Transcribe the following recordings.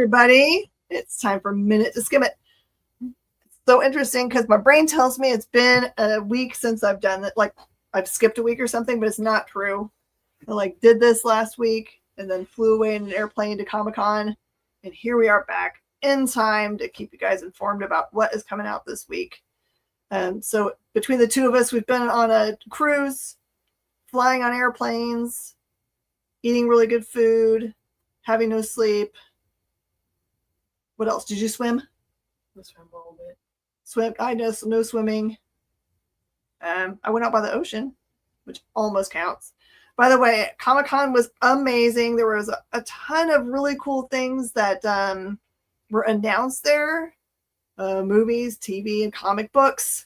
everybody. It's time for Minute to Skim It. It's so interesting because my brain tells me it's been a week since I've done it. Like I've skipped a week or something, but it's not true. I did this last week and then flew away in an airplane to Comic-Con. And here we are back in time to keep you guys informed about what is coming out this week. So between the two of us, we've been on a cruise, flying on airplanes, eating really good food, having no sleep. What else? Did you swim? I swam a little bit. Swim. I know, so no swimming. I went out by the ocean, which almost counts. By the way, Comic-Con was amazing. There was a ton of really cool things that were announced there. Movies, TV, and comic books.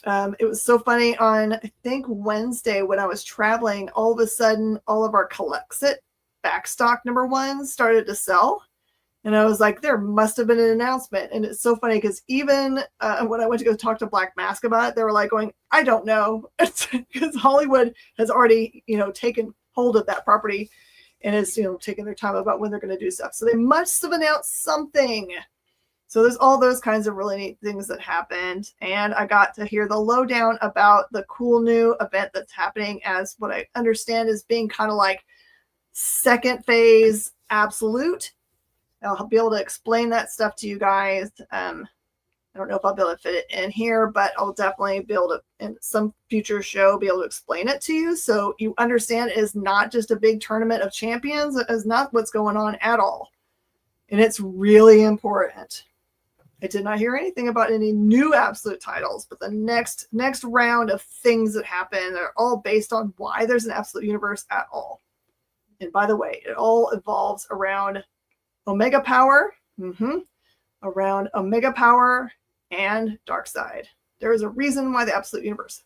It was so funny on, I think, Wednesday when I was traveling, all of a sudden, all of our Collexit backstock #1 started to sell. And I was like, there must have been an announcement. And it's so funny because even when I went to go talk to Black Mask about it, they were like going, I don't know. Because Hollywood has already, taken hold of that property and is, taking their time about when they're going to do stuff. So they must have announced something. So there's all those kinds of really neat things that happened. And I got to hear the lowdown about the cool new event that's happening as what I understand is being kind of like second phase absolute. I'll be able to explain that stuff to you guys. I don't know if I'll be able to fit it in here, but I'll definitely be able to, in some future show, be able to explain it to you. So you understand it is not just a big tournament of champions. It is not what's going on at all. And it's really important. I did not hear anything about any new absolute titles, but the next round of things that happen are all based on why there's an absolute universe at all. And by the way, it all evolves around Omega Power, around Omega Power and Darkseid. There is a reason why the absolute universe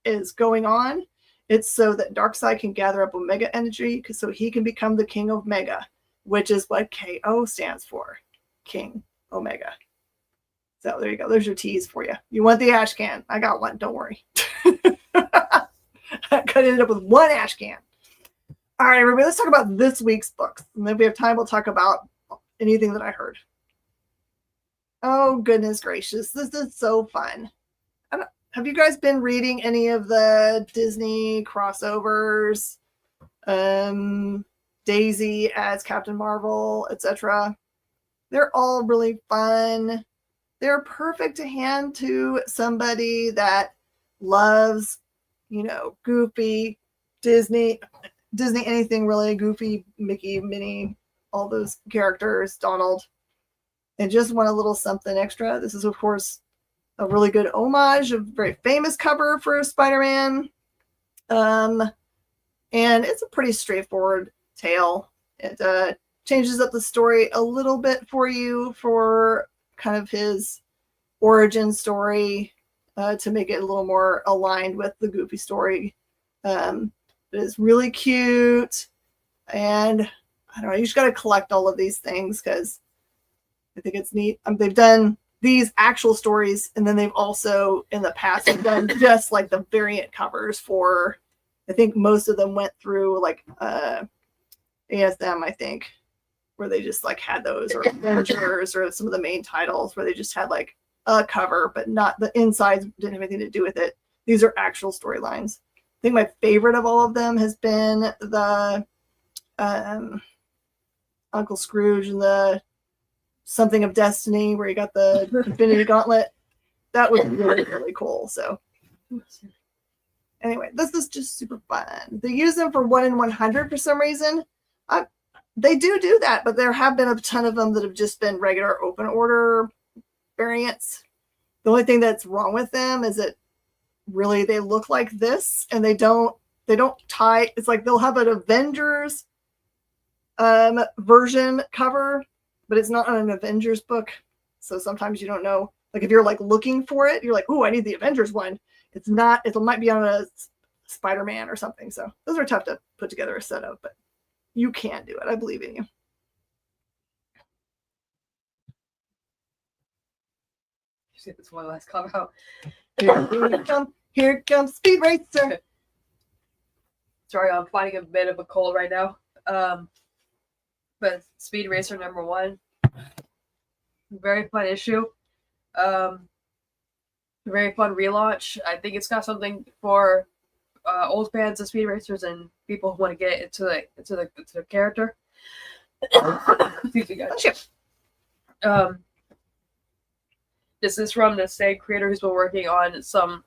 is going on. It's so that Darkseid can gather up Omega energy so he can become the King Omega, which is what KO stands for, King Omega. So there you go. There's your tease for you. You want the ash can? I got one. Don't worry. I could end up with one ash can. All right, everybody, let's talk about this week's books. And then if we have time, we'll talk about anything that I heard. Oh, goodness gracious. This is so fun. Have you guys been reading any of the Disney crossovers? Daisy as Captain Marvel, etc. They're all really fun. They're perfect to hand to somebody that loves, goofy Disney, anything really, Goofy, Mickey, Minnie, all those characters, Donald, and just want a little something extra. This is, of course, a really good homage, a very famous cover for Spider-Man. And it's a pretty straightforward tale. It changes up the story a little bit for you for kind of his origin story to make it a little more aligned with the Goofy story. It is really cute, and I don't know, you just got to collect all of these things because I think it's neat. They've done these actual stories, and then they've also in the past have done just like the variant covers for, I think most of them went through like ASM, I think, where they just like had those, or Avengers, or some of the main titles where they just had like a cover, but not the insides didn't have anything to do with it. These are actual storylines. I think my favorite of all of them has been the Uncle Scrooge and the Something of Destiny, where you got the Infinity Gauntlet. That was really, really cool. So anyway, this is just super fun. They use them for 1 in 100 for some reason. They do that, but there have been a ton of them that have just been regular open order variants. The only thing that's wrong with them is that really they look like this, and they don't tie. It's like they'll have an Avengers version cover, but it's not on an Avengers book. So sometimes you don't know. Like if you're like looking for it, you're like, oh, I need the Avengers one. It's not. It might be on a Spider-Man or something. So those are tough to put together a set of, but you can do it. I believe in you. This one last come out. Here comes Speed Racer. Sorry, I'm fighting a bit of a cold right now. but Speed Racer #1, very fun issue. Very fun relaunch. I think it's got something for old fans of Speed Racers and people who want to get into the character. Excuse me, guys. This is from the same creator who's been working on some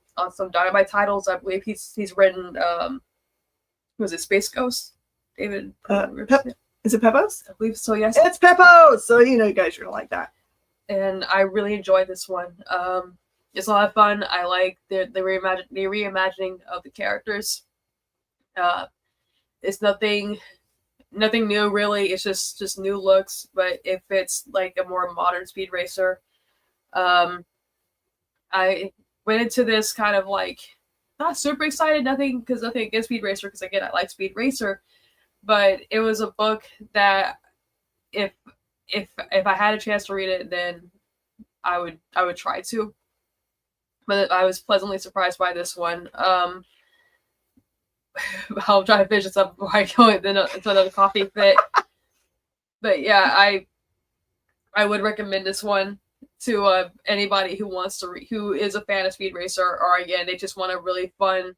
Dynamite titles. I believe he's written was it Space Ghost? David is it Pepos? I believe so, yes. It's Pepos! So you guys are gonna like that. And I really enjoyed this one. It's a lot of fun. I like the reimagining of the characters. It's nothing new really. It's just new looks, but it fits like a more modern Speed Racer. I went into this kind of like not super excited, nothing against Speed Racer, because again I like Speed Racer, but it was a book that if I had a chance to read it, then I would try to. But I was pleasantly surprised by this one. I'll try to finish this up before I go into another coffee fit. But yeah, I would recommend this one to anybody who wants to who is a fan of Speed Racer, or again they just want a really fun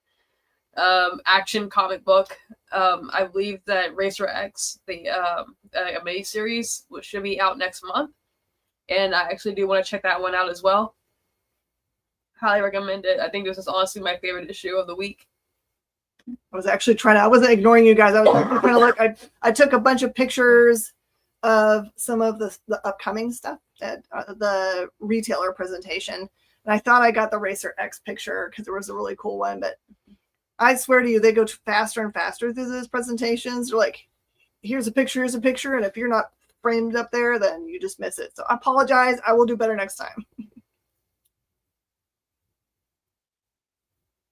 action comic book. I believe that Racer X, a mini series, should be out next month, and I actually do want to check that one out as well. Highly recommend it. I think this is honestly my favorite issue of the week. I was actually I wasn't ignoring you guys. I was trying to look. I took a bunch of pictures of some of the upcoming stuff at the retailer presentation. And I thought I got the Racer X picture because there was a really cool one, but I swear to you, they go faster and faster through those presentations. They're like, here's a picture, and if you're not framed up there, then you just miss it. So I apologize. I will do better next time.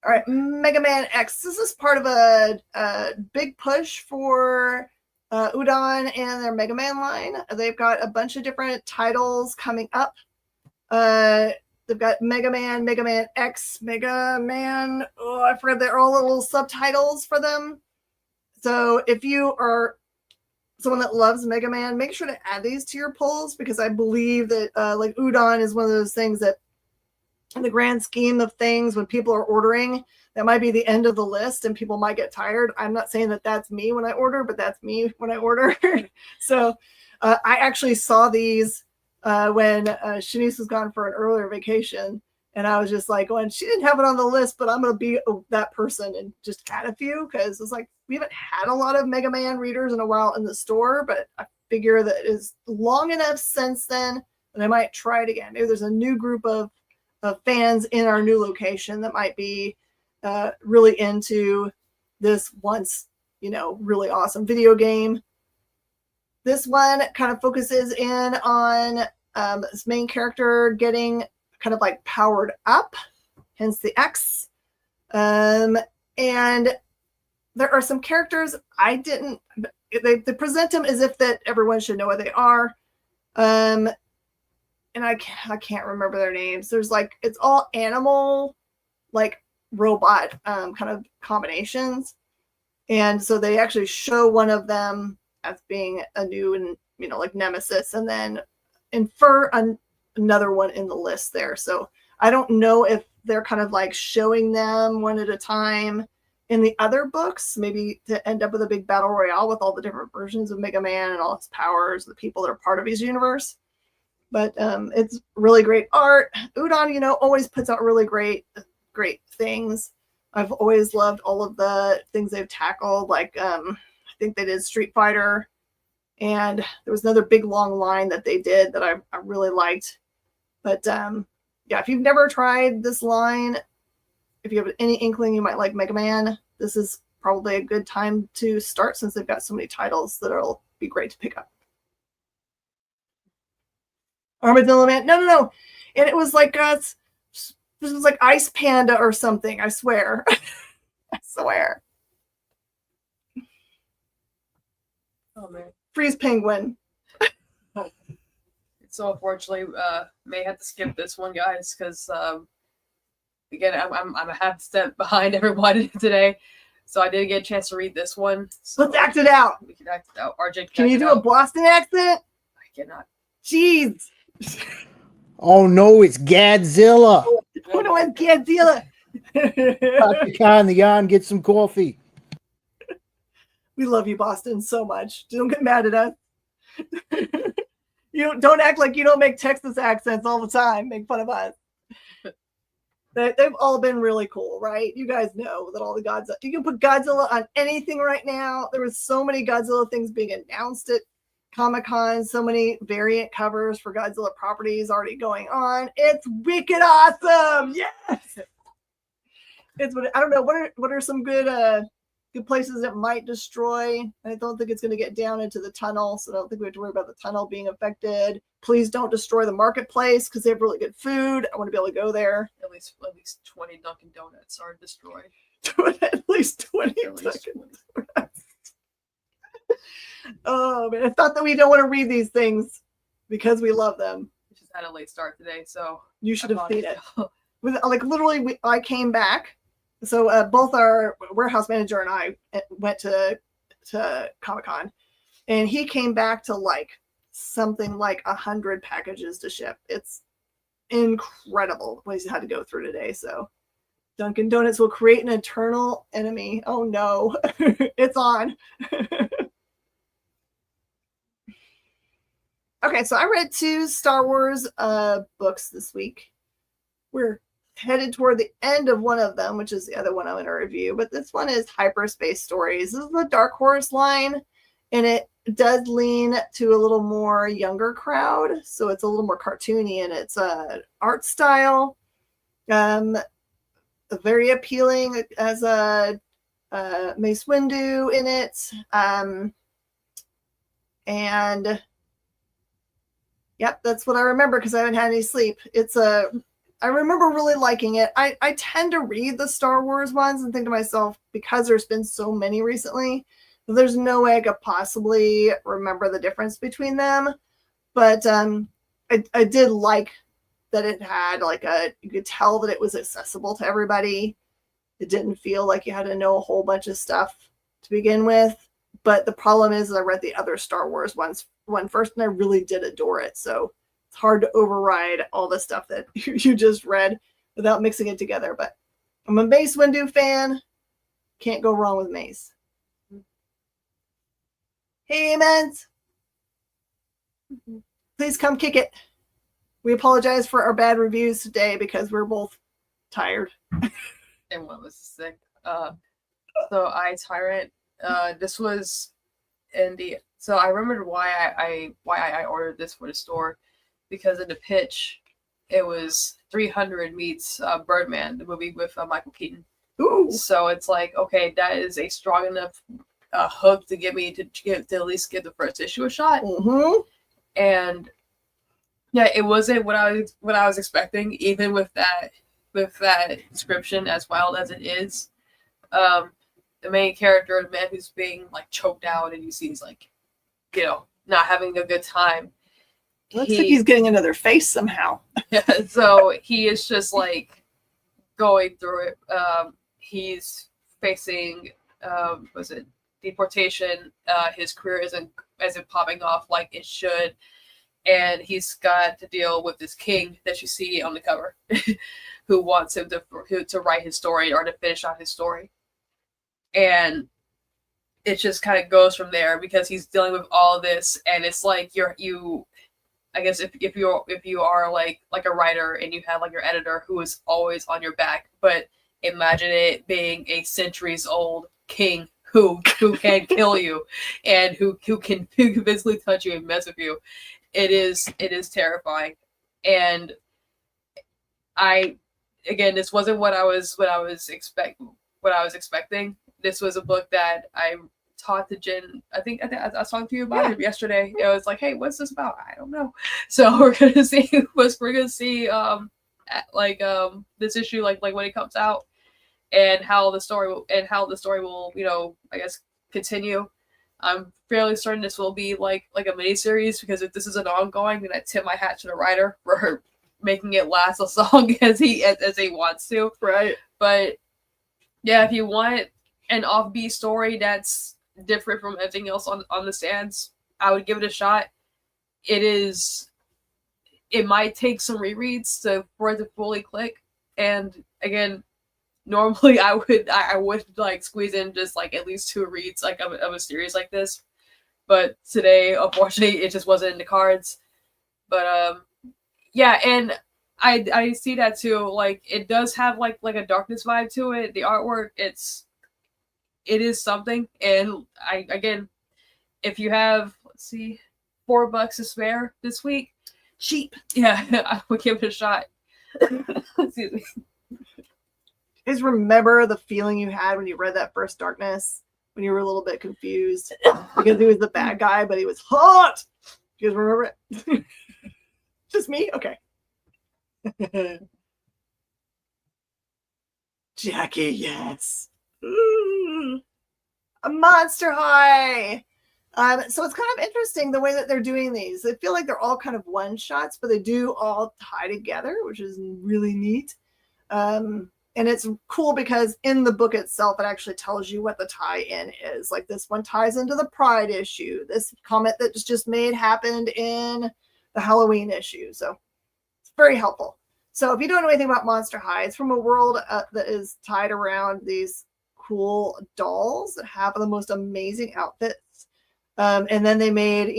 All right, Mega Man X. This is part of a big push for Udon and their Mega Man line. They've got a bunch of different titles coming up. They've got Mega Man, Mega Man X, Mega Man. Oh, I forgot they're all little subtitles for them. So if you are someone that loves Mega Man, make sure to add these to your polls, because I believe that like Udon is one of those things that, in the grand scheme of things, when people are ordering, that might be the end of the list and people might get tired. I'm not saying that that's me when I order, but that's me when I order. So I actually saw these when Shanice was gone for an earlier vacation, and I was just like, well, she didn't have it on the list, but I'm going to be that person and just add a few, because it's like we haven't had a lot of Mega Man readers in a while in the store, but I figure that it is long enough since then that I might try it again. Maybe there's a new group of fans in our new location that might be really into this once, really awesome video game. This one kind of focuses in on this main character getting kind of like powered up, hence the X. And there are some characters they present them as if that everyone should know what they are. And I can't remember their names. There's like, it's all animal, like robot kind of combinations. And so they actually show one of them as being a new and, like Nemesis, and then infer another one in the list there. So I don't know if they're kind of like showing them one at a time in the other books, maybe to end up with a big battle royale with all the different versions of Mega Man and all its powers, the people that are part of his universe. But it's really great art. Udon, always puts out really great things. I've always loved all of the things they've tackled. Like, I think they did Street Fighter. And there was another big long line that they did that I really liked. But yeah, if you've never tried this line, if you have any inkling you might like Mega Man, this is probably a good time to start, since they've got so many titles that'll be great to pick up. Armadillo Man. No. And it was like, this was like Ice Panda or something, I swear. I swear. Oh, man. Freeze Penguin. So unfortunately, may have to skip this one, guys, because again, I'm a half step behind everyone today. So I didn't get a chance to read this one. So Let's act it out. we can act it out. RJ, can you do a Boston accent? I cannot. Jeez. Oh no, it's Godzilla. Oh no, it's Godzilla. Dr. Khan, the yarn, get some coffee. We love you, Boston, so much. Don't get mad at us. You don't act like you don't make Texas accents all the time. Make fun of us. They've all been really cool, right? You guys know that all the Godzilla. You can put Godzilla on anything right now. There was so many Godzilla things being announced at Comic-Con. So many variant covers for Godzilla properties already going on. It's wicked awesome. Yes. It's what I don't know. What are some good places that might destroy? I don't think it's going to get down into the tunnel, so I don't think we have to worry about the tunnel being affected. Please don't destroy the marketplace because they have really good food. I want to be able to go there. At least 20 Dunkin' Donuts are destroyed. At least 20 Dunkin' Donuts. Oh man, I thought that we don't want to read these things because we love them. We just had a late start today, so you should have seen it. Like literally, I came back. So both our warehouse manager and I went to Comic-Con, and he came back to like something like 100 packages to ship. It's incredible what he's had to go through today. So Dunkin' Donuts will create an eternal enemy. Oh no, it's on. Okay, so I read 2 Star Wars books this week. We're headed toward the end of one of them, which is the other one I'm going to review. But this one is Hyperspace Stories. This is the Dark Horse line, and it does lean to a little more younger crowd. So it's a little more cartoony in its art style. Very appealing as a Mace Windu in it. And yep, that's what I remember because I haven't had any sleep. I remember really liking it. I tend to read the Star Wars ones and think to myself, because there's been so many recently, there's no way I could possibly remember the difference between them. But I did like that it had you could tell that it was accessible to everybody. It didn't feel like you had to know a whole bunch of stuff to begin with. But the problem is that I read the other Star Wars one first, and I really did adore it. So it's hard to override all the stuff that you just read without mixing it together. But I'm a Mace Windu fan. Can't go wrong with Mace. Hey, Amens. Please come kick it. We apologize for our bad reviews today because we're both tired. And one was sick. So Tyrant. This was so I remembered why I ordered this for the store, because in the pitch it was 300 meets Birdman, the movie with Michael Keaton. Ooh. So it's like, okay, that is a strong enough hook to get me to at least give the first issue a shot. Mm-hmm. And yeah, it wasn't what I was expecting, even with that description, as wild as it is. The main character, the man who's being like choked out, and you see he's like, not having a good time. Looks like he's getting another face somehow. Yeah, so he is just like going through it. He's facing deportation. His career isn't popping off like it should, and he's got to deal with this king that you see on the cover, who wants him to write his story or to finish out his story. And it just kind of goes from there because he's dealing with all of this, and it's like I guess if you are like a writer and you have like your editor who is always on your back, but imagine it being a centuries old king who can kill you and who can physically touch you and mess with you. It is terrifying. And this wasn't what I was expecting. This was a book that I taught to Jen. I think I was talking to you about it yesterday. It was like, hey, what's this about? I don't know. So we're gonna see this issue like when it comes out, and how the story will I guess continue. I'm fairly certain this will be like a mini series, because if this is an ongoing, then I tip my hat to the writer for her making it last as long as he wants to. Right. But yeah, if you want an offbeat story that's different from everything else on the stands, I would give it a shot. It might take some rereads for it to fully click. And again, normally I would like squeeze in just like at least 2 reads like of a series like this. But today, unfortunately, it just wasn't in the cards. But yeah, and I see that too. Like it does have like a darkness vibe to it. The artwork, it is something. And again, if you have, let's see, $4 to spare this week, cheap. Yeah, I would give it a shot. Excuse me. Guys, remember the feeling you had when you read that first Darkness? When you were a little bit confused because he was the bad guy, but he was hot. You guys remember it? Just me? Okay. Jackie, yes. Ooh. A Monster High. So it's kind of interesting the way that they're doing these. I feel like they're all kind of one shots, but they do all tie together, which is really neat. And it's cool because in the book itself, it actually tells you what the tie-in is. Like this one ties into the Pride issue. This comment that just made happened in the Halloween issue. So it's very helpful. So if you don't know anything about Monster High, it's from a world that is tied around these cool dolls that have the most amazing outfits. And then they made,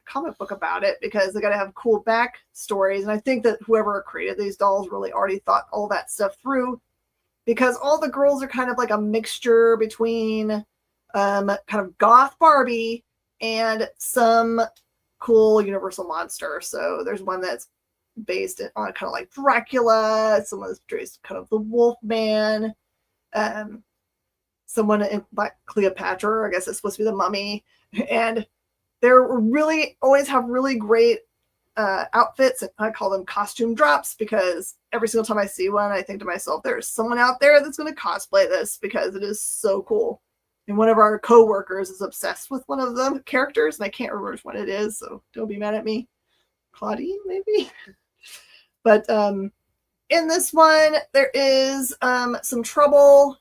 comic book about it because they got to have cool back stories. And I think that whoever created these dolls really already thought all that stuff through, because all the girls are kind of like a mixture between kind of goth Barbie and some cool universal monster. So there's one that's based on kind of like Dracula, someone that's dressed kind of the Wolfman, someone like Cleopatra, I guess it's supposed to be the Mummy, and they're really always have really great outfits. And I call them costume drops because every single time I see one, I think to myself, there's someone out there that's going to cosplay this because it is so cool. And one of our co-workers is obsessed with one of the characters, and I can't remember which one it is, so don't be mad at me. Claudine, maybe? But in this one, there is some trouble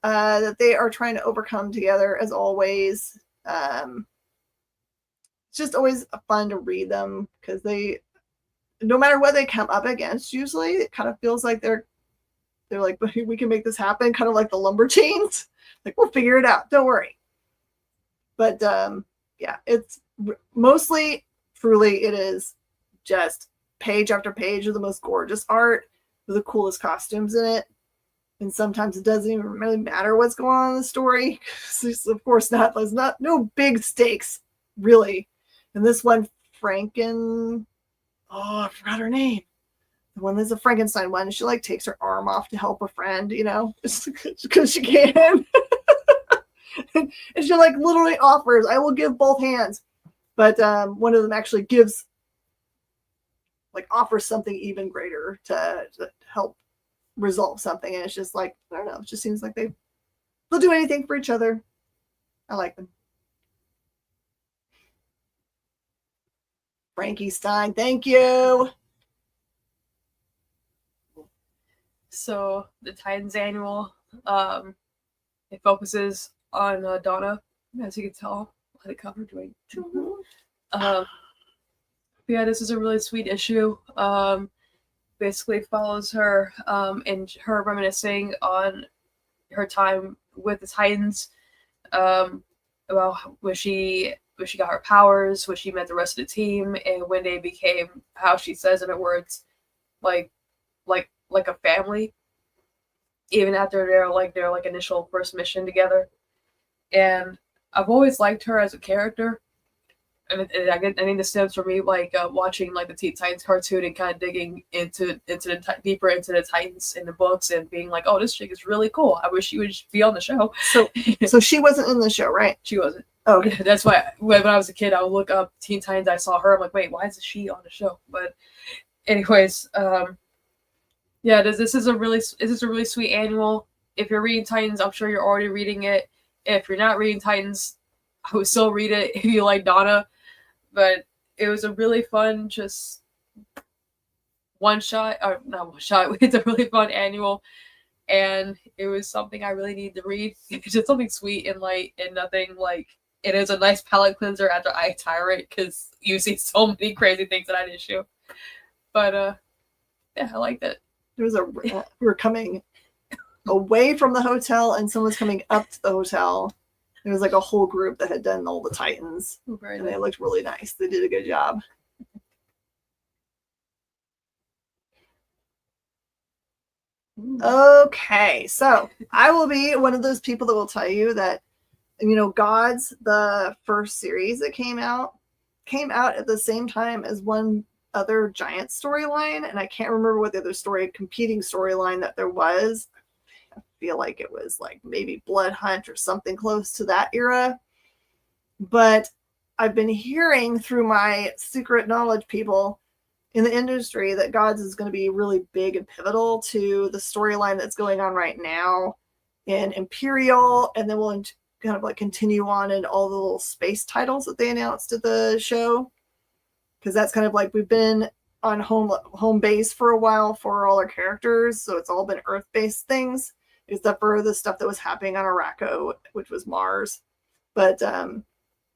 that they are trying to overcome together, as always. It's just always fun to read them because they, no matter what they come up against, usually it kind of feels like they're like, we can make this happen, kind of like the Lumberjanes. Like, we'll figure it out. Don't worry. But yeah, it's mostly, truly, it is just page after page of the most gorgeous art with the coolest costumes in it. And sometimes it doesn't even really matter what's going on in the story. Of course not. There's no big stakes, really. And this one, I forgot her name. The one that's a Frankenstein one. She like takes her arm off to help a friend, just because she can. And she like literally offers, I will give both hands. But one of them actually offers something even greater to help resolve something. And it's just like, I don't know, it just seems like they'll do anything for each other. I like them. Frankie Stein, thank you. So the Titans annual, it focuses on Donna, as you can tell by the cover. Yeah, this is a really sweet issue. Basically follows her and her reminiscing on her time with the Titans, about when she got her powers, when she met the rest of the team, and when they became, how she says in her words, like a family, even after their initial first mission together. And I've always liked her as a character. And I think this stems from me watching the Teen Titans cartoon and kind of digging deeper into the Titans in the books and being like, oh, this chick is really cool. I wish she would be on the show. So she wasn't in the show, right? She wasn't. Oh, okay. That's why when I was a kid, I would look up Teen Titans. I saw her. I'm like, wait, why is she on the show? But anyways, yeah, this is a really sweet annual. If you're reading Titans, I'm sure you're already reading it. If you're not reading Titans, I would still read it if you like Donna. But it was a really fun, just not one shot. It's a really fun annual. and it was something I really needed to read. It's just something sweet and light and nothing like. It is a nice palate cleanser after I tire it because you see so many crazy things in that issue. But yeah, I liked it. There was we were coming away from the hotel, and someone's coming up to the hotel. There was like a whole group that had done all the Titans, and they looked really nice. They did a good job. Okay, so I will be one of those people that will tell you that, you know, Gods, the first series that came out at the same time as one other giant storyline, and I can't remember what the other competing storyline that there was. I feel like it was like maybe Blood Hunt or something close to that era. But I've been hearing through my secret knowledge people in the industry that Gods is going to be really big and pivotal to the storyline that's going on right now in Imperial, and then we'll kind of like continue on in all the little space titles that they announced at the show, because that's kind of like we've been on home base for a while for all our characters, so it's all been Earth-based things, except for the stuff that was happening on Araco, which was Mars. But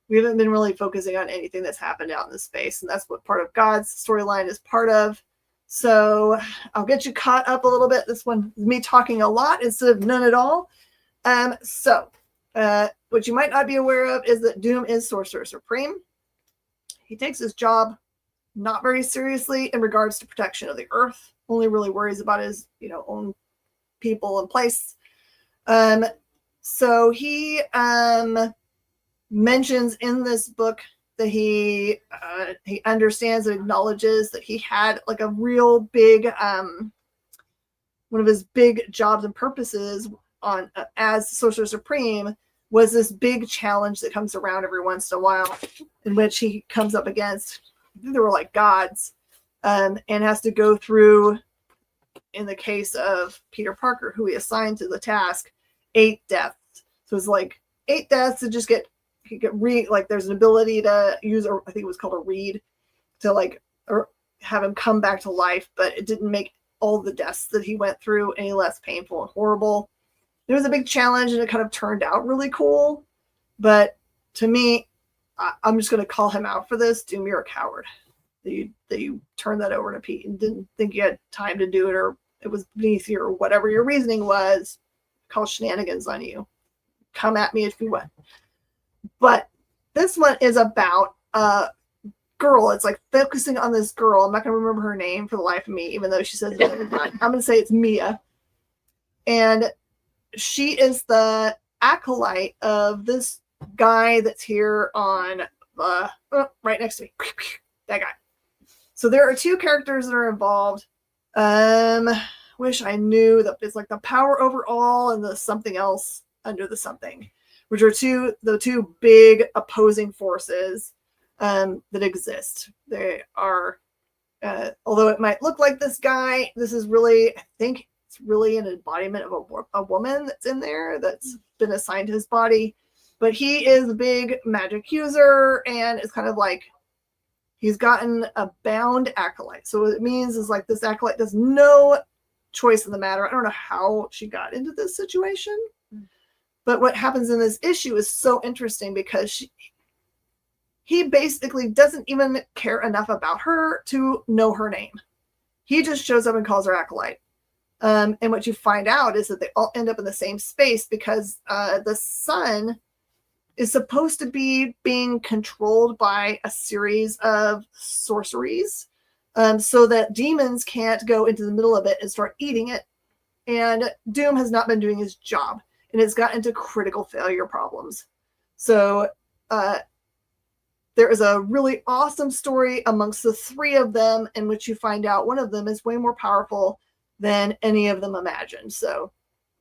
we haven't been really focusing on anything that's happened out in the space, and that's what part of God's storyline is part of. So I'll get you caught up a little bit. This one is me talking a lot instead of none at all. What you might not be aware of is that Doom is Sorcerer Supreme. He takes his job not very seriously in regards to protection of the Earth. Only really worries about his, own people and place. So he mentions in this book that he understands and acknowledges that he had like a real big one of his big jobs and purposes on as Sorcerer Supreme was this big challenge that comes around every once in a while, in which he comes up against, they were like gods, and has to go through, in the case of Peter Parker, who he assigned to the task, 8 deaths. So it's like 8 deaths to just there's an ability to use, I think it was called a read, to or have him come back to life, but it didn't make all the deaths that he went through any less painful and horrible. It was a big challenge, and it kind of turned out really cool. But to me, I'm just going to call him out for this. Doom, you're a coward. That you turned that over to Pete and didn't think you had time to do it, or it was beneath you, or whatever your reasoning was. Call shenanigans on you. Come at me if you want. But this one is about a girl. It's like focusing on this girl. I'm not going to remember her name for the life of me, even though she says it. I'm going to say it's Mia. And she is the acolyte of this guy that's here on right next to me. That guy. So there are 2 characters that are involved. Wish I knew that it's like the power over all and the something else under the something, which are the two big opposing forces that exist. They are, although it might look like this guy, this is really, I think it's really an embodiment of a woman that's in there that's been assigned his body. But he is a big magic user, and it's kind of like he's gotten a bound acolyte. So what it means is like this acolyte has no choice in the matter. I don't know how she got into this situation. But what happens in this issue is so interesting because he basically doesn't even care enough about her to know her name. He just shows up and calls her acolyte. And what you find out is that they all end up in the same space because the sun is supposed to be being controlled by a series of sorceries, so that demons can't go into the middle of it and start eating it. And Doom has not been doing his job. And it's got into critical failure problems. So there is a really awesome story amongst the 3 of them in which you find out one of them is way more powerful than any of them imagined. So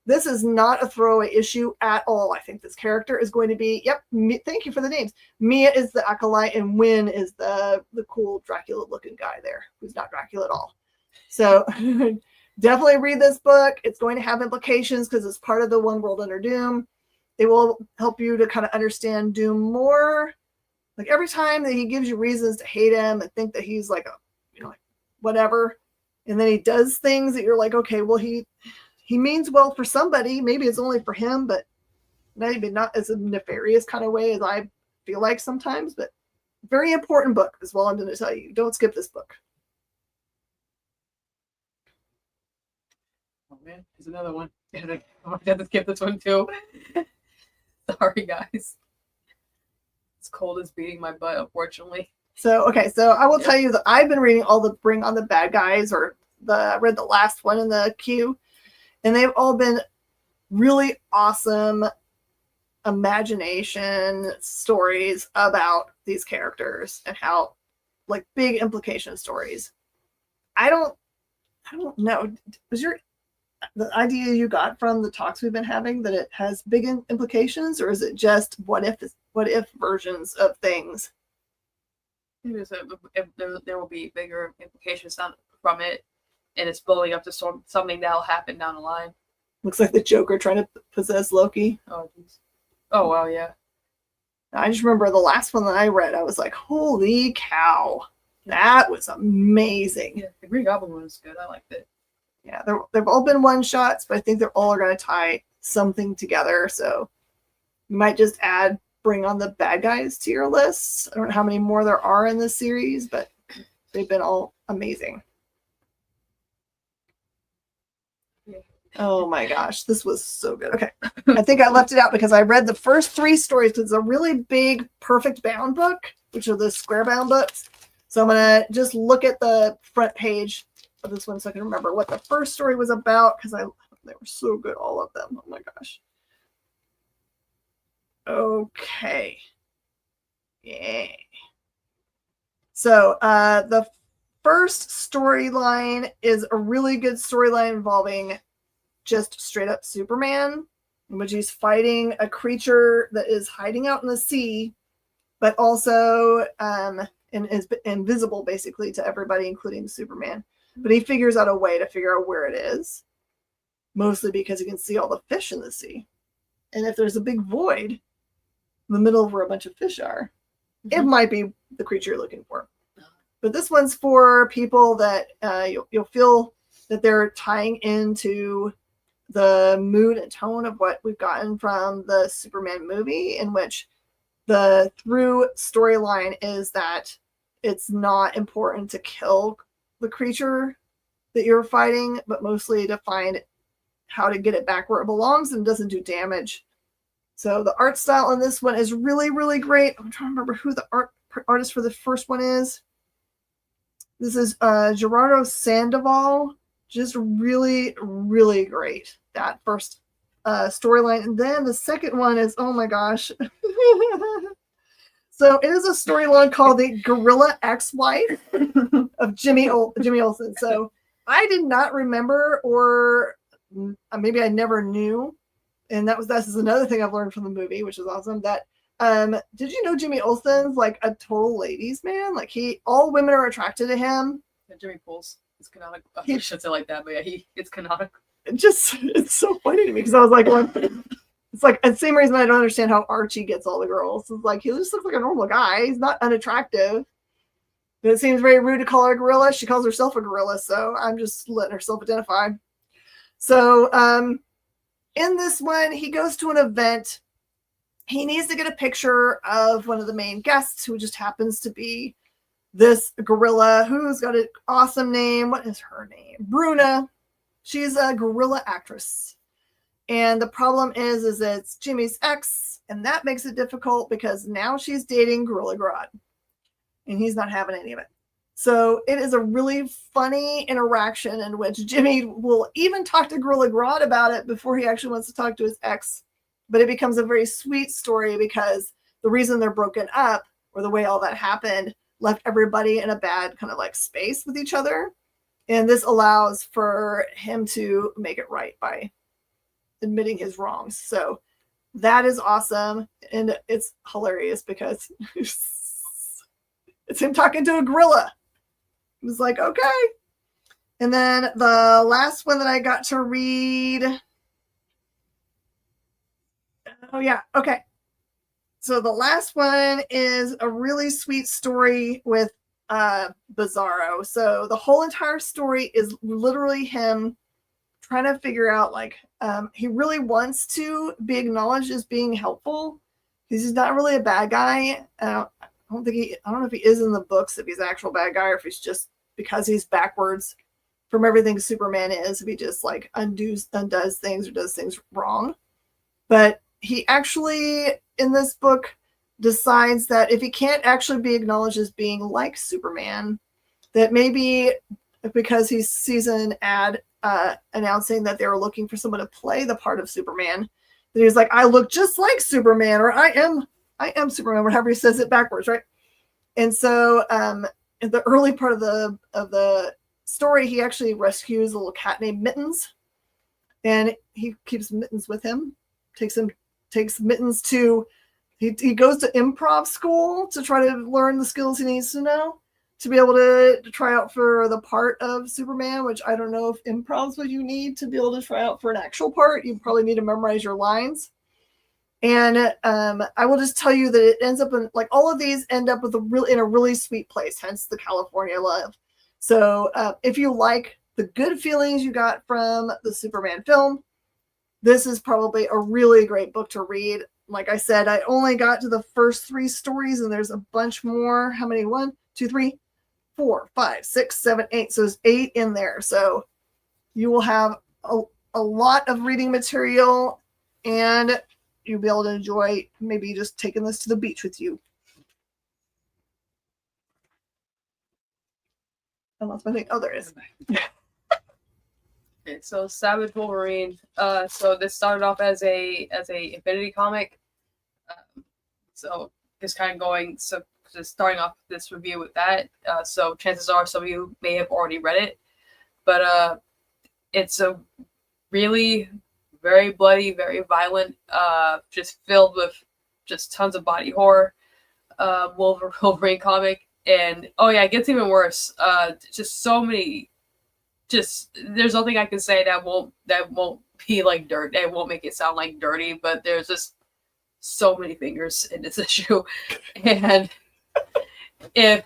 this is not a throwaway issue at all. I think this character is going to be, thank you for the names. Mia is the acolyte, and Wynn is the cool Dracula-looking guy there, who's not Dracula at all. So definitely read this book. It's going to have implications because it's part of the One World Under Doom. It will help you to kind of understand Doom more. Like every time that he gives you reasons to hate him and think that he's like like whatever, and then he does things that you're like, okay, well he he means well for somebody. Maybe it's only for him, but maybe not as a nefarious kind of way as I feel like sometimes. But very important book is what I'm going to tell you. Don't skip this book. Oh man, there's another one. I have to skip this one too. Sorry, guys. It's cold is beating my butt, unfortunately. So I will tell you that I've been reading all the Bring on the Bad Guys, or I read the last one in the queue, and they've all been really awesome imagination stories about these characters and how, like, big implication stories. I don't know. Was the idea you got from the talks we've been having that it has big implications, or is it just what if versions of things? There will be bigger implications from it, and it's building up to something that'll happen down the line. Looks like the Joker trying to possess Loki. Oh, geez. Oh, wow, yeah. I just remember the last one that I read, I was like, holy cow. That was amazing. Yeah, the Green Goblin one was good. I liked it. Yeah, they've all been one-shots, but I think they're all going to tie something together. So you might just add Bring on the Bad Guys to your list. I don't know how many more there are in this series, but they've been all amazing. Yeah. Oh my gosh, this was so good. Okay, I think I left it out because I read the first 3 stories because it's a really big Perfect Bound book, which are the square bound books. So I'm going to just look at the front page of this one so I can remember what the first story was about, because they were so good, all of them. Oh my gosh. Okay. Yay. So the first storyline is a really good storyline involving just straight up Superman, in which he's fighting a creature that is hiding out in the sea, but also and is invisible basically to everybody, including Superman. But he figures out a way to figure out where it is, mostly because he can see all the fish in the sea. And if there's a big void in the middle of where a bunch of fish are, it might be the creature you're looking for. But this one's for people that you'll feel that they're tying into the mood and tone of what we've gotten from the Superman movie, in which the through storyline is that it's not important to kill the creature that you're fighting, but mostly to find how to get it back where it belongs and doesn't do damage. So the art style in this one is really, really great. I'm trying to remember who the artist for the first one is. This is Gerardo Sandoval. Just really, really great, that first storyline. And then the second one is, oh my gosh. So it is a storyline called The Gorilla Ex-Wife of Jimmy Olsen. So I did not remember, or maybe I never knew, and this is another thing I've learned from the movie, which is awesome, that did you know Jimmy Olsen's like a total ladies man? Like all women are attracted to him. Yeah, Jimmy Pools. It's canonical. I should say like that, but yeah, it's canonical. It's so funny to me because I was like, well, it's like the same reason I don't understand how Archie gets all the girls. It's like he just looks like a normal guy. He's not unattractive. But it seems very rude to call her a gorilla. She calls herself a gorilla, so I'm just letting her self-identify. So in this one, he goes to an event. He needs to get a picture of one of the main guests, who just happens to be this gorilla who's got an awesome name. What is her name? Bruna. She's a gorilla actress. And the problem is it's Jimmy's ex, and that makes it difficult because now she's dating Gorilla Grodd, and he's not having any of it. So it is a really funny interaction in which Jimmy will even talk to Gorilla Grodd about it before he actually wants to talk to his ex. But it becomes a very sweet story because the reason they're broken up, or the way all that happened, left everybody in a bad kind of like space with each other. And this allows for him to make it right by admitting his wrongs. So that is awesome. And it's hilarious because it's him talking to a gorilla. It was like, okay. And then the last one that I got to read. Oh yeah. Okay. So the last one is a really sweet story with Bizarro. So the whole entire story is literally him trying to figure out, like, he really wants to be acknowledged as being helpful because he's not really a bad guy. I don't know if he is in the books, if he's an actual bad guy or if he's just because he's backwards from everything Superman is, if he just like undoes things or does things wrong. But he actually, in this book, decides that if he can't actually be acknowledged as being like Superman, that maybe because he sees an ad announcing that they were looking for someone to play the part of Superman, that he's like, I look just like Superman, or I am Superman, whatever he says it backwards, right? And so in the early part of the story, he actually rescues a little cat named Mittens, and he keeps Mittens with him, takes Mittens to, he goes to improv school to try to learn the skills he needs to know to be able to try out for the part of Superman, which I don't know if improv's what you need to be able to try out for an actual part. You probably need to memorize your lines. And I will just tell you that it ends up in, like, all of these end up with in a really sweet place, hence the California love. So if you like the good feelings you got from the Superman film, this is probably a really great book to read. Like I said, I only got to the first 3 stories, and there's a bunch more. How many? 1, 2, 3, 4, 5, 6, 7, 8. So there's 8 in there. So you will have a lot of reading material, and you'll be able to enjoy maybe just taking this to the beach with you. Unless I think, oh, there is. Okay, so Savage Wolverine. So this started off as a Infinity comic. So just kind of going, so just starting off this review with that. So chances are some of you may have already read it, but it's a really very bloody, very violent, just filled with just tons of body horror. Wolverine comic, and oh yeah, it gets even worse. Just so many. Just there's nothing I can say that won't be like dirt. It won't make it sound like dirty, but there's just so many fingers in this issue, and if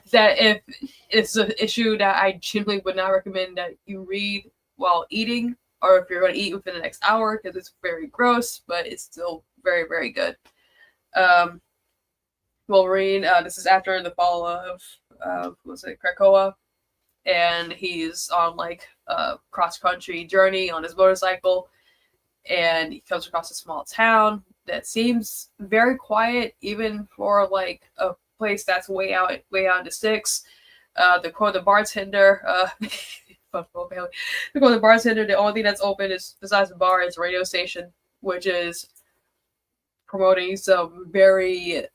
it's an issue that I genuinely would not recommend that you read while eating, or if you're going to eat within the next hour, because it's very gross, but it's still very, very good. Wolverine, this is after the fall of Krakoa, and he's on like a cross-country journey on his motorcycle, and he comes across a small town that seems very quiet, even for like a place that's way out in the sticks. The bartender, the only thing that's open is, besides the bar, is a radio station, which is promoting some very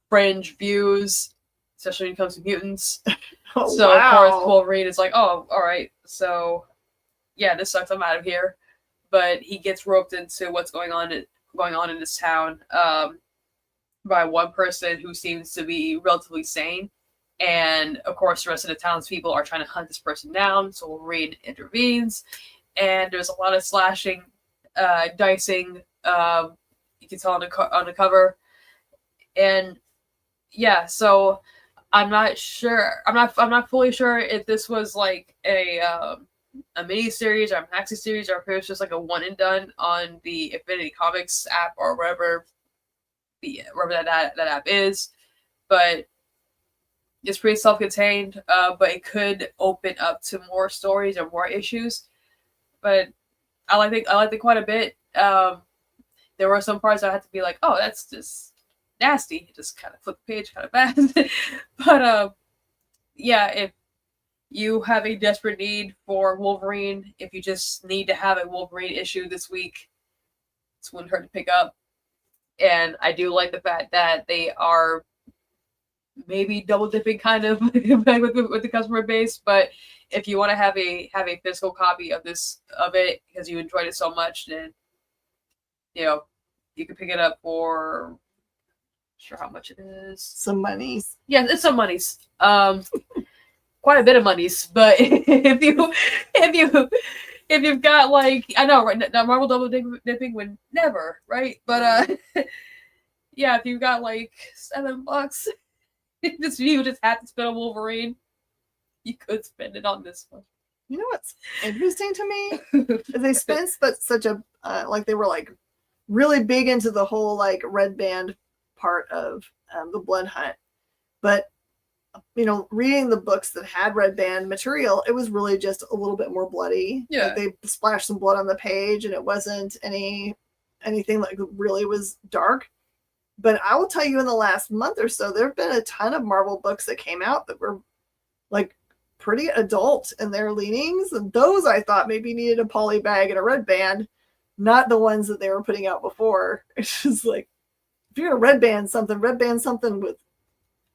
fringe views, especially when it comes to mutants. Oh, so wow. Of course Wolverine is like, oh, all right, so yeah, this sucks, I'm out of here. But he gets roped into what's going on in this town by one person who seems to be relatively sane. And of course, the rest of the townspeople are trying to hunt this person down. So Wolverine intervenes, and there's a lot of slashing, dicing. You can tell on the cover, and yeah. So I'm not sure. I'm not fully sure if this was like a mini series or a maxi series, or if it was just like a one and done on the Infinity Comics app or wherever that app is. But it's pretty self-contained, but it could open up to more stories or more issues. But I liked it quite a bit. There were some parts I had to be like, oh, that's just nasty. Just kind of flip the page kind of fast. But yeah, if you have a desperate need for Wolverine, if you just need to have a Wolverine issue this week, this wouldn't hurt to pick up. And I do like the fact that they are maybe double dipping kind of with the customer base, but if you want to have a physical copy of it because you enjoyed it so much, then you can pick it up for, I'm not sure how much it is. Some monies. Yeah, it's some monies. Quite a bit of monies, but if you've got, like, I know, right, now Marvel double dipping would never, right? But yeah, if you've got like $7, you just had to spend on Wolverine, you could spend it on this one. You know what's interesting to me is they spent such a like they were like really big into the whole like red band part of the blood hunt, but reading the books that had red band material, it was really just a little bit more bloody. Yeah. Like they splashed some blood on the page, and it wasn't anything like really was dark. But I will tell you, in the last month or so, there have been a ton of Marvel books that came out that were like pretty adult in their leanings, and those I thought maybe needed a poly bag and a red band, not the ones that they were putting out before. It's just like, if you're gonna red band something with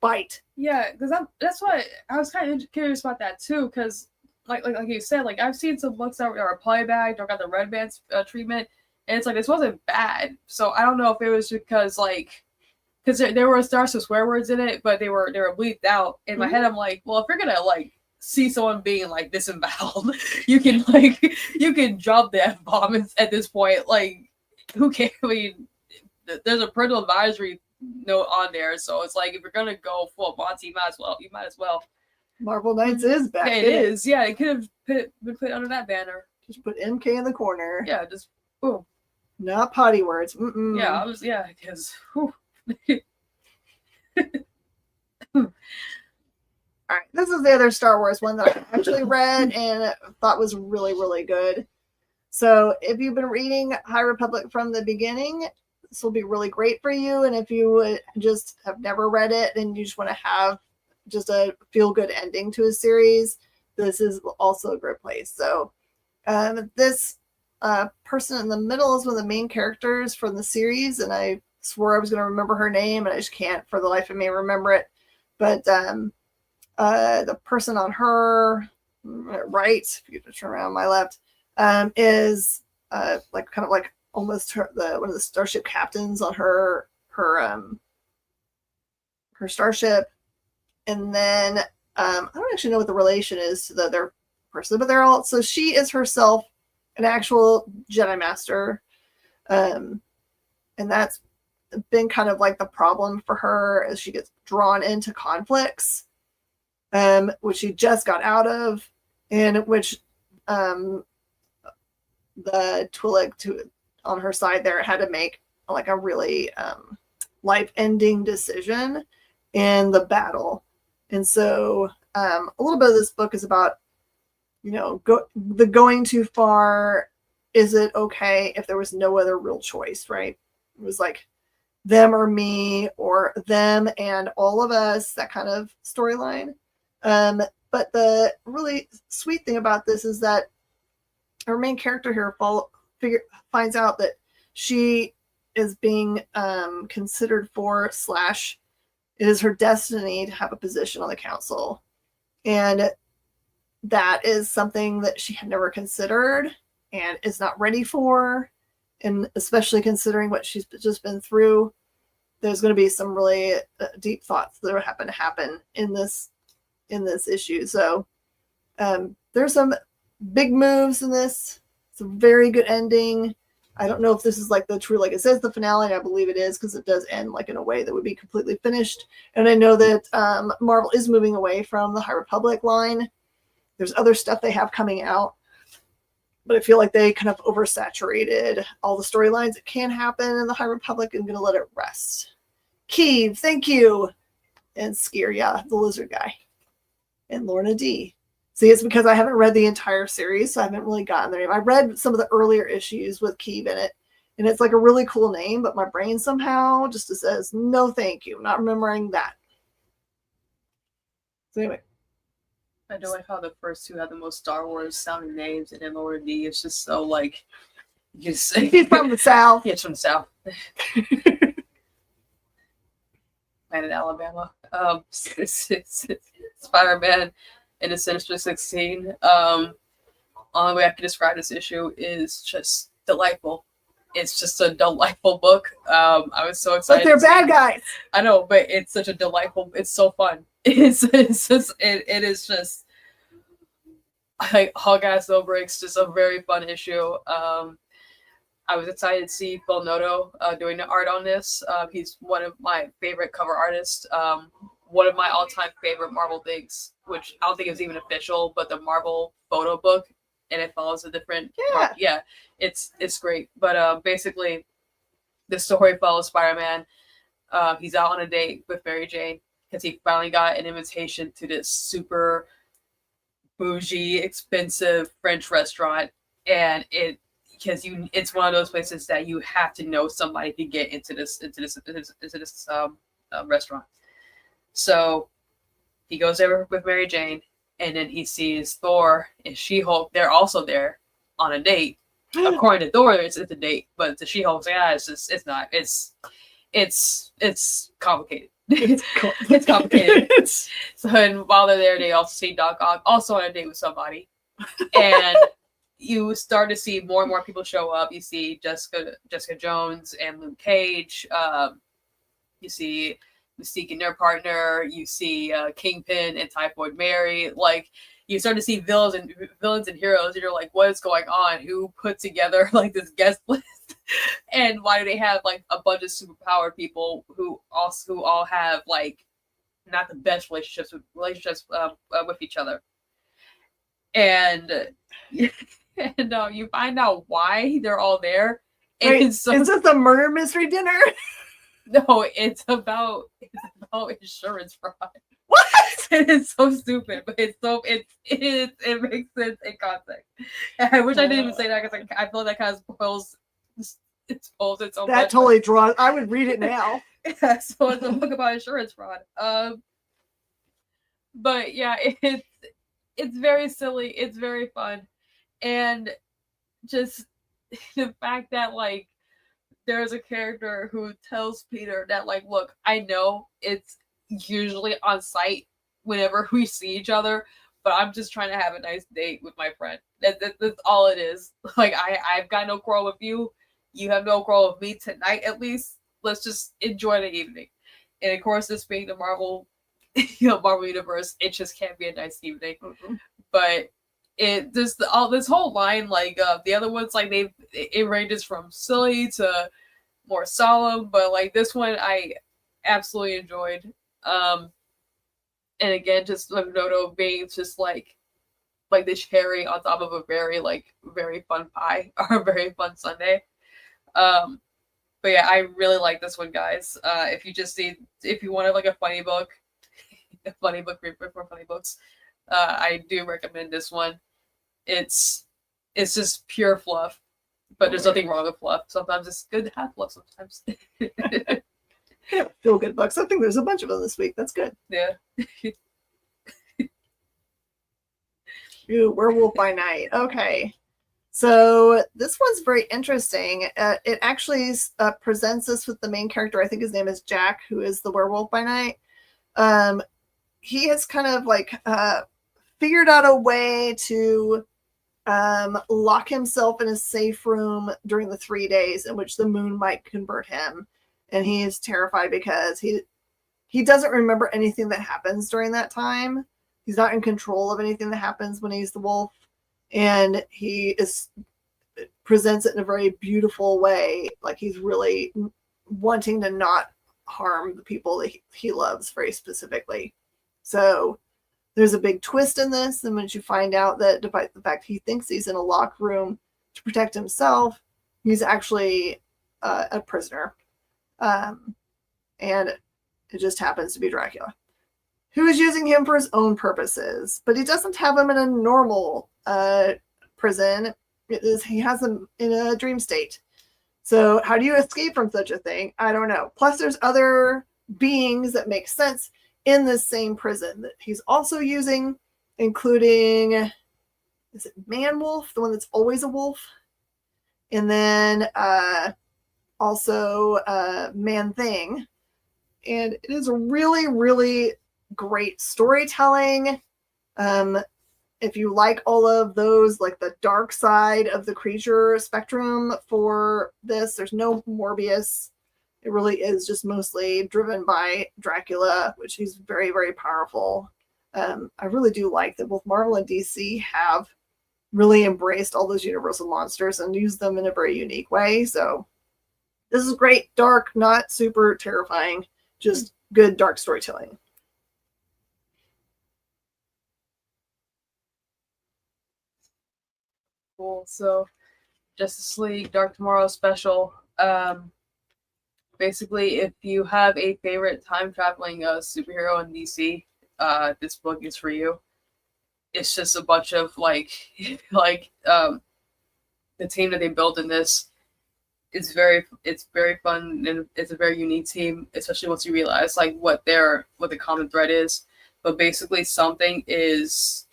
bite. Yeah, because that's why I was kind of curious about that too. Because like you said, like I've seen some books that are polybagged or got the red band treatment, and it's like this wasn't bad. So I don't know if it was because there were some swear words in it, but they were bleeped out. In my head, I'm like, well, if you're gonna like see someone being like disemboweled, you can drop the F-bomb at this point. Like, who cares? I mean, there's a parental advisory note on there, so it's like if you're gonna go full Monty, you might as well. Marvel Knights is back. Yeah, it is. Yeah, it could have been put under that banner. Just put MK in the corner. Yeah, just boom. Not potty words. Mm-mm. Yeah, because. All right, this is the other Star Wars one that I actually read and thought was really, really good. So if you've been reading High Republic from the beginning, this will be really great for you. And if you would just have never read it and you just want to have just a feel-good ending to a series, this is also a great place. So this person in the middle is one of the main characters from the series, and I swore I was going to remember her name, and I just can't for the life of me remember it. But the person on her right, if you could turn around my left, is like kind of like almost one of the starship captains on her starship. And then I don't actually know what the relation is to the other person, but so she is herself an actual Jedi Master. And that's been kind of like the problem for her as she gets drawn into conflicts, which she just got out of, and which the Twi'lek on her side there had to make like a really life-ending decision in the battle. And so a little bit of this book is about, going too far. Is it okay if there was no other real choice, right? It was like them or me, or them and all of us, that kind of storyline. But the really sweet thing about this is that our main character here finds out that she is being considered for / it is her destiny to have a position on the council. And that is something that she had never considered and is not ready for. And especially considering what she's just been through, there's going to be some really deep thoughts that happen to happen in this issue. So there's some big moves in this. It's a very good ending. I don't know if this is like the true, like it says the finale, and I believe it is, because it does end like in a way that would be completely finished. And I know that Marvel is moving away from the High Republic line. There's other stuff they have coming out, but I feel like they kind of oversaturated all the storylines that can happen in the High Republic and going to let it rest. Keeve, thank you. And Skier, yeah, the lizard guy. And Lorna D. See, it's because I haven't read the entire series, so I haven't really gotten their name. I read some of the earlier issues with Keeve in it, and it's like a really cool name, but my brain somehow just says, no, thank you. I'm not remembering that. So anyway. I do like how the first two have the most Star Wars sounding names, and then Lorna D is just so like, you say he's from the South. Yeah, it's from the South. Planet Alabama. Spider-Man in a Sinister 16. Only way I can describe this issue is just delightful. It's just a delightful book. I was so excited. But they're bad guys. I know, but it's such a delightful. It's so fun. It is just like hog ass no breaks. Just a very fun issue. I was excited to see Phil Noto doing the art on this. He's one of my favorite cover artists. one of my all-time favorite Marvel things, which I don't think is even official, but the Marvel photo book, and it follows a different it's great. But basically, the story follows Spider-Man. He's out on a date with Mary Jane because he finally got an invitation to this super bougie, expensive French restaurant, and it's one of those places that you have to know somebody to get into this restaurant. So he goes there with Mary Jane, and then he sees Thor and She-Hulk. They're also there on a date. According to Thor, it's a date, but to She-Hulk, it's not. It's complicated. It's complicated. So, and while they're there, they also see Doc Ock also on a date with somebody, and you start to see more and more people show up. You see Jessica Jones and Luke Cage. You see Mystique and their partner. You see Kingpin and Typhoid Mary. Like, you start to see villains and heroes, and you're like, what is going on? Who put together like this guest list? And why do they have like a bunch of superpowered people who all have like not the best relationships with each other? And you find out why they're all there. Wait, is this a murder mystery dinner? No, it's about insurance fraud. What? It is so stupid, but it makes sense in context. And I wish I didn't even say that because I feel like that kind of spoils its own. That totally draws. I would read it now. Yeah, so it's a book about insurance fraud. But yeah, it's very silly. It's very fun, and just the fact that like there's a character who tells Peter that like, look, I know it's usually on site whenever we see each other, but I'm just trying to have a nice date with my friend. That's all it is. Like, I've got no quarrel with you. You have no quarrel with me tonight, at least. Let's just enjoy the evening. And of course, this being the Marvel, Marvel universe, it just can't be a nice evening. Mm-hmm. But this whole line, like the other ones, like it ranges from silly to more solemn, but like this one, I absolutely enjoyed. And again, just like Noto being just like the cherry on top of a very fun pie or a very fun sundae. But yeah, I really like this one, guys. If you wanted like a funny book, for funny books, I do recommend this one. It's just pure fluff, but there's nothing wrong with fluff. Sometimes it's good to have fluff. Sometimes. Feel good books. I think there's a bunch of them this week. That's good. Yeah. Ooh, Werewolf by Night. Okay. So this one's very interesting. It actually presents us with the main character. I think his name is Jack, who is the werewolf by night. He has kind of like figured out a way to lock himself in a safe room during the 3 days in which the moon might convert him. And he is terrified because he doesn't remember anything that happens during that time. He's not in control of anything that happens when he's the wolf. And he presents it in a very beautiful way. Like he's really wanting to not harm the people that he loves very specifically. So there's a big twist in this. And once you find out that despite the fact he thinks he's in a locked room to protect himself, he's actually a prisoner. And it just happens to be Dracula, who is using him for his own purposes. But he doesn't have him in a normal prison. He has him in a dream state. So how do you escape from such a thing? I don't know. Plus, there's other beings that make sense in this same prison that he's also using, including, is it Man Wolf, the one that's always a wolf? And then also Man Thing. And it is a really, really great storytelling. If you like all of those, like the dark side of the creature spectrum for this, there's no Morbius. It really is just mostly driven by Dracula, which he's very, very powerful. I really do like that both Marvel and DC have really embraced all those universal monsters and used them in a very unique way. So this is great, dark, not super terrifying, just good dark storytelling. Cool. So, Justice League Dark Tomorrow special. Basically, if you have a favorite time traveling superhero in DC, this book is for you. It's just a bunch of like the team that they built in this is it's very fun, and it's a very unique team, especially once you realize like what the common thread is. But basically someone is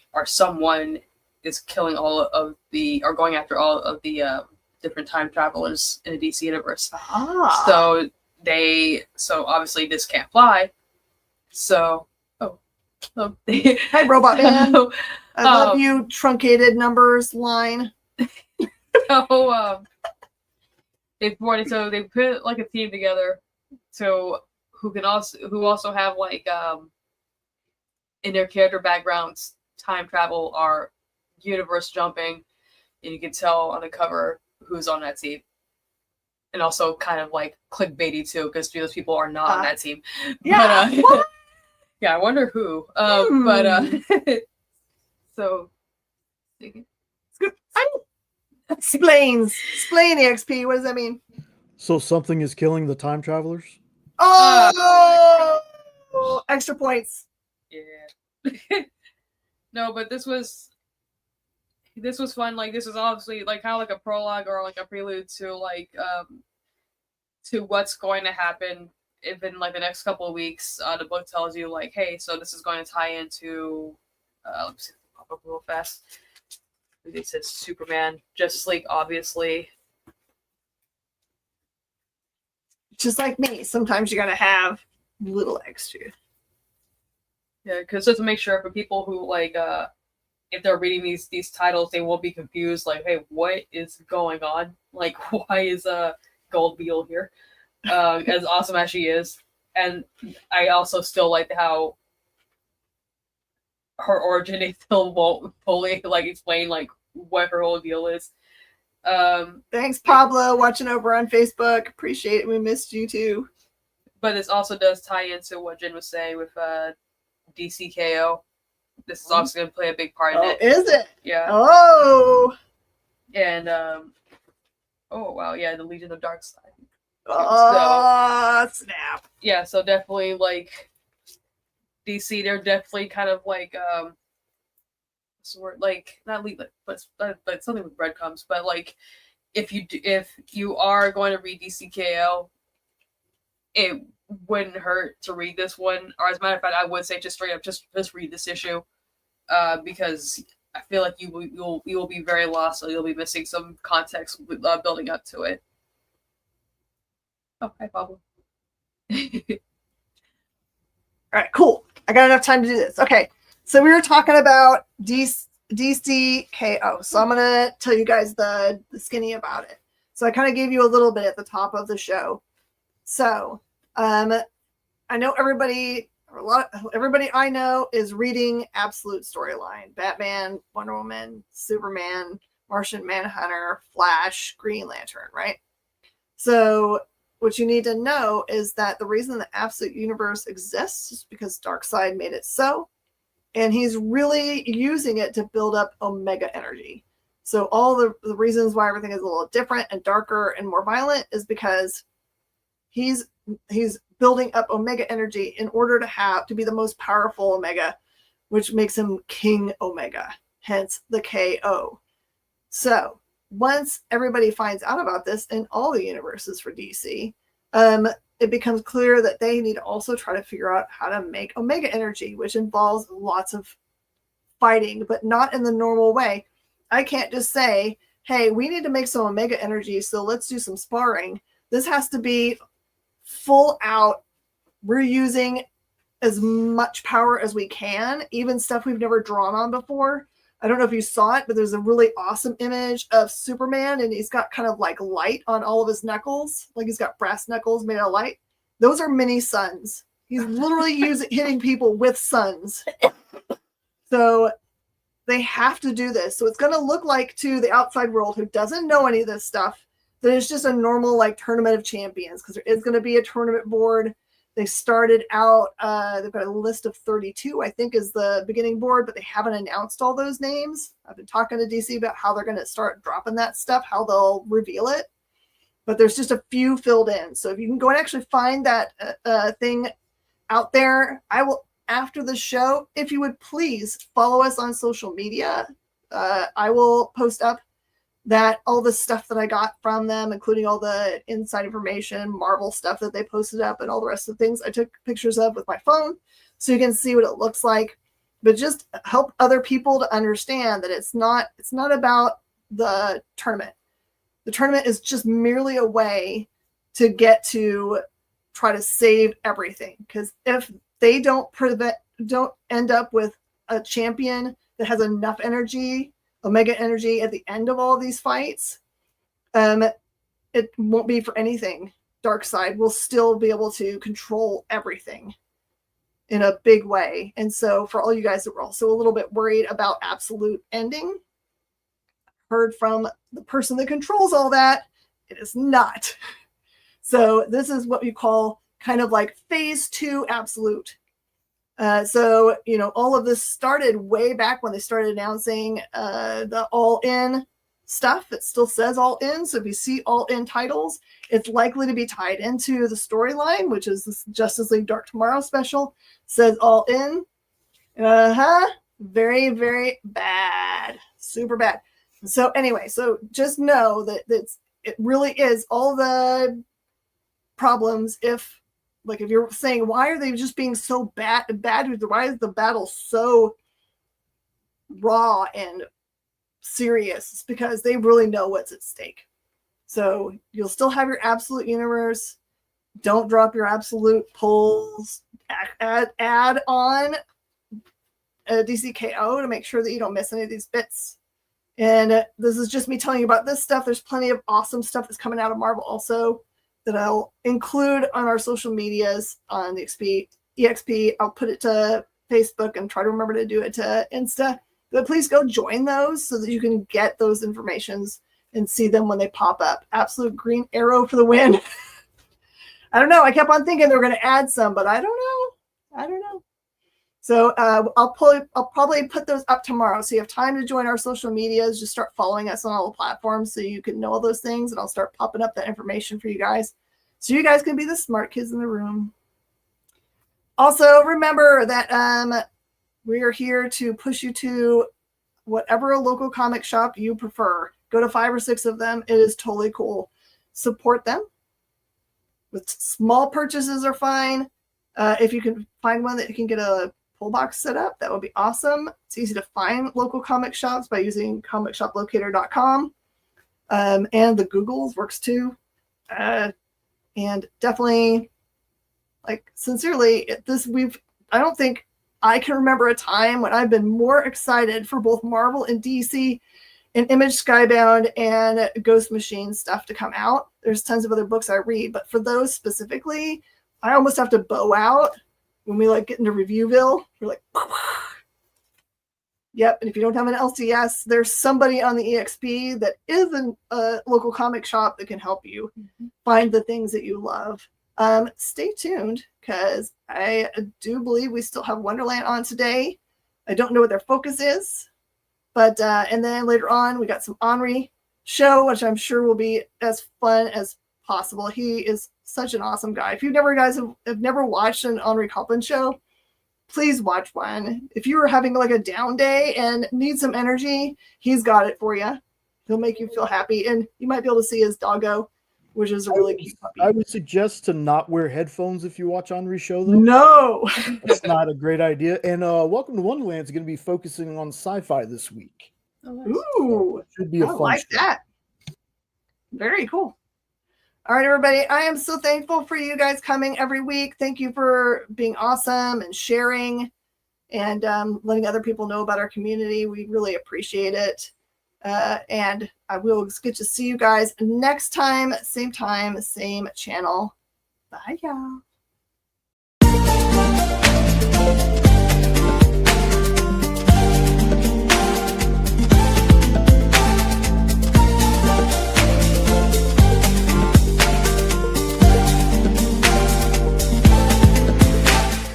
killing going after all of the different time travelers in the DC universe. So obviously this can't fly. So Hi, Robot Man. I love you, truncated numbers line. So they put like a team together, so who also have like in their character backgrounds time travel or universe jumping, and you can tell on the cover who's on that team. And also kind of like clickbaity too, because those people are not on that team. Yeah. But, yeah, I wonder who. But so explain EXP. What does that mean? So something is killing the time travelers? Oh, extra points. Yeah. No, but this was fun. Like, this is obviously like kind of like a prologue or like a prelude to like to what's going to happen in like the next couple of weeks. The book tells you like, hey, so this is going to tie into let me see, pop up real fast. It says Superman, Justice League, obviously. Just like me, sometimes you gotta have a little extra. Yeah, because just to make sure for people who like if they're reading these titles, they won't be confused. Like, hey, what is going on? Like, why is Gold Beetle here? As awesome as she is, and I also still like how her origin, they still won't fully like explain like what her whole deal is. Thanks, Pablo, watching over on Facebook. Appreciate it. We missed you too. But this also does tie into what Jen was saying with DCKO. This is also going to play a big part in it. Is it? Yeah. Oh. And oh wow, yeah, the Legion of Darkseid. Oh, snap. Yeah, so definitely like DC, they're definitely kind of like what's the word? Like not lead, but something with breadcrumbs. But like if you are going to read DCKO, it wouldn't hurt to read this one. Or as a matter of fact, I would say just straight up just read this issue, because I feel like you will be very lost, or you'll be missing some context building up to it. Oh, hi, Pablo. All right, cool. I got enough time to do this. Okay, so we were talking about DCKO. So I'm going to tell you guys the skinny about it. So I kind of gave you a little bit at the top of the show. So I know everybody I know is reading Absolute Storyline. Batman, Wonder Woman, Superman, Martian Manhunter, Flash, Green Lantern, right? So what you need to know is that the reason the Absolute Universe exists is because Darkseid made it so. And he's really using it to build up Omega energy. So all the reasons why everything is a little different and darker and more violent is because he's building up Omega energy in order to be the most powerful Omega, which makes him King Omega, hence the KO. So once everybody finds out about this in all the universes for DC, it becomes clear that they need to also try to figure out how to make Omega energy, which involves lots of fighting, but not in the normal way. I can't just say, hey, we need to make some Omega energy, so let's do some sparring. This has to be full out. We're using as much power as we can, even stuff we've never drawn on before. I don't know if you saw it, but there's a really awesome image of Superman, and he's got kind of like light on all of his knuckles. Like he's got brass knuckles made out of light. Those are mini suns. He's literally hitting people with suns. So they have to do this. So it's going to look like to the outside world who doesn't know any of this stuff, that it's just a normal like tournament of champions, because there is going to be a tournament board. They started out, they've got a list of 32, I think is the beginning board, but they haven't announced all those names. I've been talking to DC about how they're going to start dropping that stuff, how they'll reveal it. But there's just a few filled in. So if you can go and actually find that thing out there, I will, after the show, if you would please follow us on social media. I will post up that all the stuff that I got from them, including all the inside information, Marvel stuff that they posted up, and all the rest of the things I took pictures of with my phone, so you can see what it looks like. But just help other people to understand that it's not about the tournament. The tournament is just merely a way to get to try to save everything. Because if they don't end up with a champion that has enough energy, Omega energy at the end of all of these fights, it won't be for anything. Darkseid will still be able to control everything in a big way. And so for all you guys that were also a little bit worried about Absolute ending, heard from the person that controls all that, it is not. So this is what we call kind of like phase 2 Absolute. So, you know, all of this started way back when they started announcing the all-in stuff. It still says all-in. So if you see all-in titles, it's likely to be tied into the storyline, which is this Justice League Dark Tomorrow special. Says all-in. Very, very bad. Super bad. So anyway, so just know that it really is all the problems if you're saying, why are they just being so bad? Why is the battle so raw and serious? It's because they really know what's at stake. So you'll still have your Absolute universe. Don't drop your Absolute pulls. Add on a DCKO to make sure that you don't miss any of these bits. And this is just me telling you about this stuff. There's plenty of awesome stuff that's coming out of Marvel also that I'll include on our social medias on the EXP. I'll put it to Facebook and try to remember to do it to Insta. But please go join those so that you can get those informations and see them when they pop up. Absolute Green Arrow for the win. I don't know. I kept on thinking they were going to add some, but I don't know. So I'll probably put those up tomorrow. So you have time to join our social medias. Just start following us on all the platforms so you can know all those things. And I'll start popping up that information for you guys. So you guys can be the smart kids in the room. Also, remember that we are here to push you to whatever local comic shop you prefer. Go to 5 or 6 of them. It is totally cool. Support them. With small purchases are fine. If you can find one that you can get a pull box set up, that would be awesome. It's easy to find local comic shops by using comicshoplocator.com. And the Googles works too. And definitely, sincerely, I don't think I can remember a time when I've been more excited for both Marvel and DC and Image Skybound and Ghost Machine stuff to come out. There's tons of other books I read, but for those specifically, I almost have to bow out when we get into Reviewville. We're like, yep. And if you don't have an LCS, there's somebody on the EXP that is a local comic shop that can help you find the things that you love. Stay tuned because I do believe we still have Wonderland on today. I don't know what their focus is, but and then later on we got some Henri show, which I'm sure will be as fun as possible. He is such an awesome guy. If you have never watched an Henri Copeland show, please watch one. If you were having a down day and need some energy, he's got it for you. He'll make you feel happy, and you might be able to see his doggo, which is a really cute puppy. I would suggest to not wear headphones if you watch Henri's show, though. No, that's not a great idea. And Welcome to Wonderland is going to be focusing on sci-fi this week. Oh, nice. Ooh, so should be a fun show. That. Very cool. All right, everybody. I am so thankful for you guys coming every week. Thank you for being awesome and sharing and letting other people know about our community. We really appreciate it. And I will get to see you guys next time, same channel. Bye, y'all.